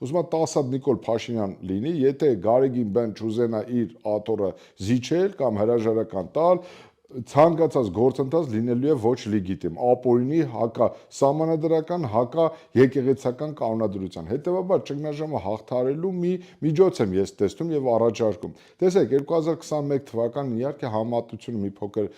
ուզում եմ 10 հատ Նիկոլ Փաշինյան լինի, եթե Գարեգին բեն չուզենա իր աթոռը զիջել կամ հրաժարական տալ, ցանկացած գործընթաց լինելու է ոչ լեգիտիմ, ապօրինի, հակա սահմանադրական, հակա եկեղեցական կանոնադրության։ Հետևաբար ճգնաժամը հաղթահարելու մի միջոց եմ ես տեսնում եւ առաջարկում։ Տեսեք, 2021 թվականին իհարկե համատությունը մի փոքր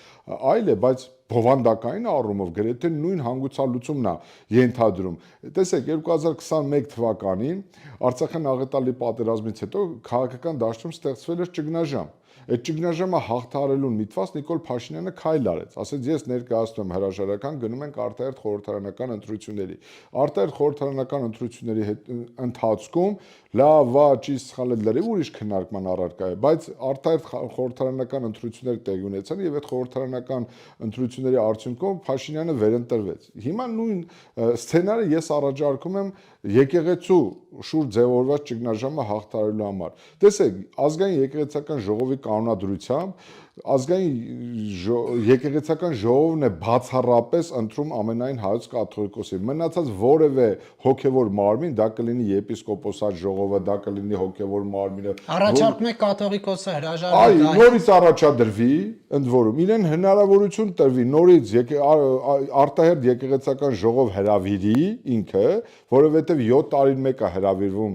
այլ է, բայց բովանդակային առումով գրեթե նույն հանգուցալուծումն է ենթադրում։ Տեսեք, 2021 թվականին Արցախյան աղետալի պատերազմից հետո քաղաքական դաշտում ստեղծվել էր ճգնաժամ։ Այդ ճգնաժամը հաղթահարելուն միտված Նիկոլ Փաշինյանը քայլ արեց, ասեց ես ներկայացնում եմ հրաժարական, գնում ենք արտահերթ խորհրդարանական ընտրությունների։ Արտահերթ խորհրդարանական ընտրությունների ընթացքում լավ, վատ, ճիշտ, սխալ լրիվ ուրիշ քննարկման առարկա է, բայց արտահերթ խորհրդարանական ընտրություններ տեղի ունեցան եւ այդ խորհրդարանական ընտրությունների արդյունքում Փաշինյանը վերընտրվեց։ Հիմա նույն սցենարը ես առաջարկում եմ եկեղեցու շուրջ ձևավորված ճգնաժամը հաղթահարելու համար։ Տեսեք, ազգային եկեղեցական ժողովի կանոնադրությամբ եկեղեցական ժողովն է բացառապես ընտրում ամենայն հայոց կաթողիկոսի։ Մնացած որևէ հոգևոր մարմին, դա կլինի եպիսկոպոսատ ժողովը, դա կլինի հոգևոր մարմինը։ Առաջարկում է կաթողիկոսը հրաժարվի։ Այ նորից առաջադրվի, ընդ որում իրեն հնարավորություն տրվի նորից արտահերթ եկեղեցական ժողով հրավիրի ինքը, որովհետև 7 տարին մեկ է հրավիրվում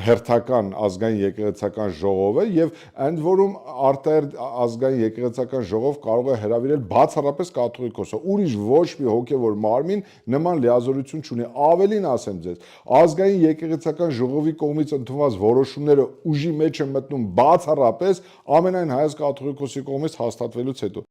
հերթական ազգային եկեղեցական ժողովը եւ ընդ որում արտահերթ ազգային եկեղեցական ժողով կարող է հրավիրել բացառապես կաթողիկոսը, ուրիշ ոչ մի հոգևոր մարմին նման լիազորություն չունի։ Ավելին ասեմ ձեզ, ազգային եկեղեցական ժողովի կողմից ընդունված որոշումները ուժի մեջ են մտնում բացառապես ամենայն հայոց կաթողիկոսի կողմից հաստատվելուց հետո։